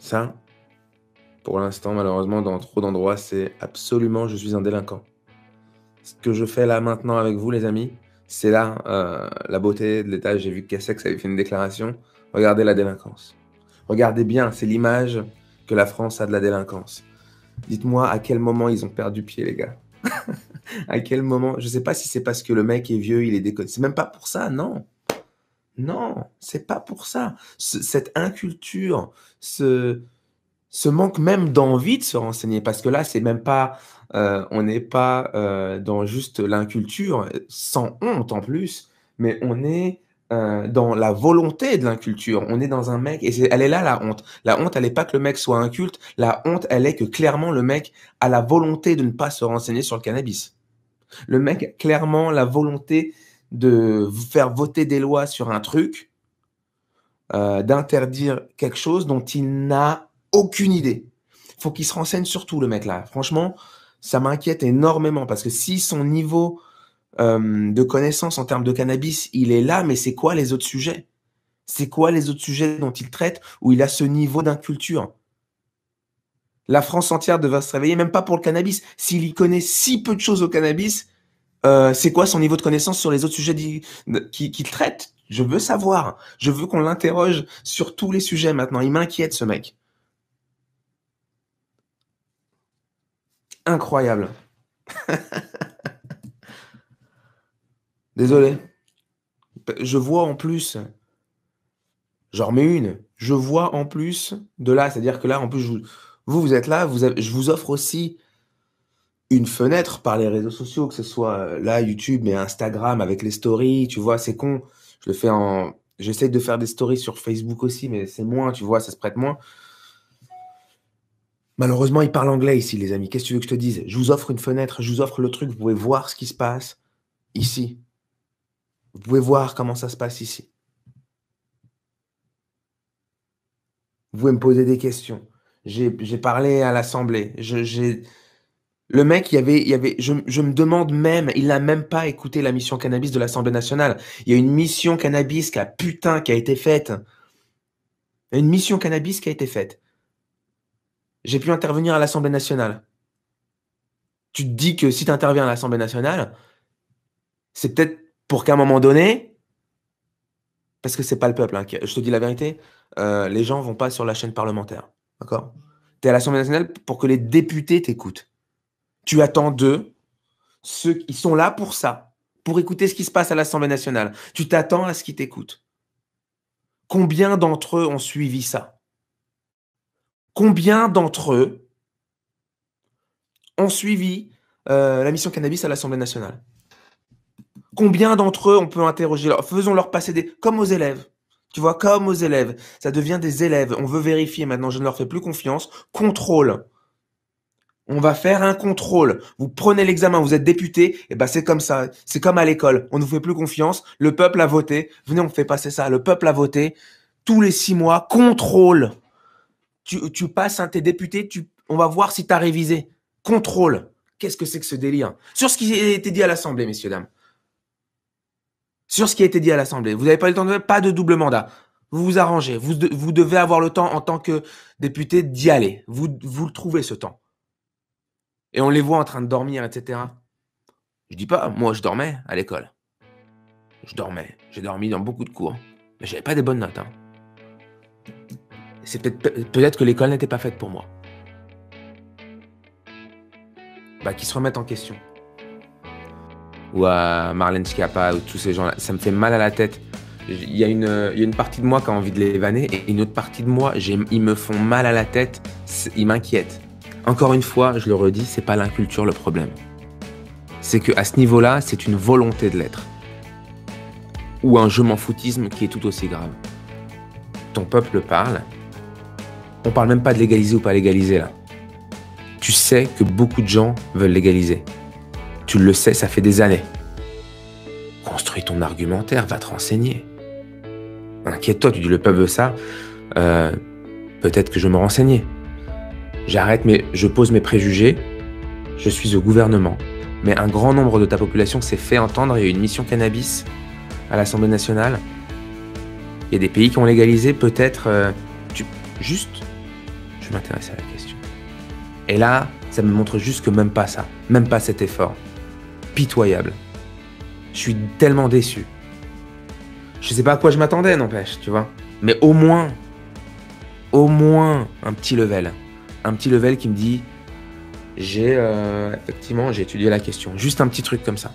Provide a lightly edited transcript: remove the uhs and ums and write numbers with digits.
Ça, pour l'instant, malheureusement, dans trop d'endroits, c'est absolument je suis un délinquant. Ce que je fais là maintenant avec vous, les amis, c'est là la beauté de l'État. J'ai vu que Kassex avait fait une déclaration. Regardez la délinquance. Regardez bien, c'est l'image que la France a de la délinquance. Dites-moi à quel moment ils ont perdu pied, les gars. À quel moment? Je sais pas si c'est parce que le mec est vieux, il est déconné. C'est même pas pour ça, non. Non, c'est pas pour ça. Cette inculture, ce manque même d'envie de se renseigner, parce que là, c'est même pas, on n'est pas dans juste l'inculture, sans honte en plus, mais on est dans la volonté de l'inculture. On est dans un mec, et elle est là la honte. La honte, elle n'est pas que le mec soit inculte, la honte, elle est que clairement le mec a la volonté de ne pas se renseigner sur le cannabis. Le mec a clairement la volonté de faire voter des lois sur un truc, d'interdire quelque chose dont il n'a aucune idée. Faut qu'il se renseigne sur tout, le mec là. Franchement, ça m'inquiète énormément parce que si son niveau de connaissance en termes de cannabis, il est là, mais c'est quoi les autres sujets? C'est quoi les autres sujets dont il traite où il a ce niveau d'inculture? La France entière devrait se réveiller, même pas pour le cannabis. S'il y connaît si peu de choses au cannabis, c'est quoi son niveau de connaissance sur les autres sujets qu'il traite? Je veux savoir. Je veux qu'on l'interroge sur tous les sujets maintenant. Il m'inquiète, ce mec. Incroyable. Désolé. Je vois en plus, j'en remets une. Je vois en plus de là, c'est-à-dire que là, en plus, vous êtes là, je vous offre aussi une fenêtre par les réseaux sociaux, que ce soit là, YouTube, mais Instagram avec les stories, tu vois, c'est con. J'essaie de faire des stories sur Facebook aussi, mais c'est moins, tu vois, ça se prête moins. Malheureusement, ils parlent anglais ici, les amis. Qu'est-ce que tu veux que je te dise? Je vous offre une fenêtre, je vous offre le truc, vous pouvez voir ce qui se passe ici. Vous pouvez voir comment ça se passe ici. Vous pouvez me poser des questions. J'ai parlé à l'Assemblée. Le mec, je me demande même, il n'a même pas écouté la mission cannabis de l'Assemblée nationale. Il y a une mission cannabis qui a été faite. Il y a une mission cannabis qui a été faite. J'ai pu intervenir à l'Assemblée nationale. Tu te dis que si tu interviens à l'Assemblée nationale, c'est peut-être pour qu'à un moment donné, parce que c'est pas le peuple, hein, je te dis la vérité, les gens vont pas sur la chaîne parlementaire. D'accord? Tu es à l'Assemblée nationale pour que les députés t'écoutent. Tu attends d'eux, ceux qui sont là pour ça, pour écouter ce qui se passe à l'Assemblée nationale. Tu t'attends à ce qu'ils t'écoutent. Combien d'entre eux ont suivi ça? Combien d'entre eux ont suivi la mission cannabis à l'Assemblée nationale? Combien d'entre eux on peut interroger? Faisons-leur passer comme aux élèves. Tu vois, comme aux élèves. Ça devient des élèves. On veut vérifier maintenant. Je ne leur fais plus confiance. Contrôle. On va faire un contrôle. Vous prenez l'examen, vous êtes député, et ben c'est comme ça. C'est comme à l'école. On ne vous fait plus confiance. Le peuple a voté. Venez, on fait passer ça. Le peuple a voté. Tous les 6 mois, contrôle. Tu passes un t'es député, on va voir si tu as révisé. Contrôle. Qu'est-ce que c'est que ce délire? Sur ce qui a été dit à l'Assemblée, messieurs, dames. Sur ce qui a été dit à l'Assemblée. Vous n'avez pas eu le temps pas de double mandat. Vous vous arrangez. Vous devez avoir le temps en tant que député d'y aller. Vous le trouvez ce temps. Et on les voit en train de dormir, etc. Je dis pas, moi je dormais à l'école. Je dormais. J'ai dormi dans beaucoup de cours. Mais j'avais pas des bonnes notes. Hein. C'est peut-être que l'école n'était pas faite pour moi. Bah, qu'ils se remettent en question. Ou à Marlène Schiappa, ou tous ces gens-là. Ça me fait mal à la tête. Il y a une partie de moi qui a envie de les vanner, et une autre partie de moi, ils me font mal à la tête, ils m'inquiètent. Encore une fois, je le redis, c'est pas l'inculture le problème. C'est qu'à ce niveau-là, c'est une volonté de l'être. Ou un je m'en foutisme qui est tout aussi grave. Ton peuple parle. On parle même pas de légaliser ou pas légaliser là. Tu sais que beaucoup de gens veulent légaliser. Tu le sais, ça fait des années. Construis ton argumentaire, va te renseigner. Inquiète-toi, tu dis le peuple veut ça. Peut-être que je vais me renseigner. J'arrête, mais je pose mes préjugés. Je suis au gouvernement. Mais un grand nombre de ta population s'est fait entendre. Il y a une mission cannabis à l'Assemblée nationale. Il y a des pays qui ont légalisé. Peut-être, juste je m'intéresse à la question. Et là, ça me montre juste que même pas ça, même pas cet effort. Pitoyable. Je suis tellement déçu. Je sais pas à quoi je m'attendais, n'empêche, tu vois. Mais au moins un petit level. Un petit level qui me dit, effectivement, j'ai étudié la question. Juste un petit truc comme ça.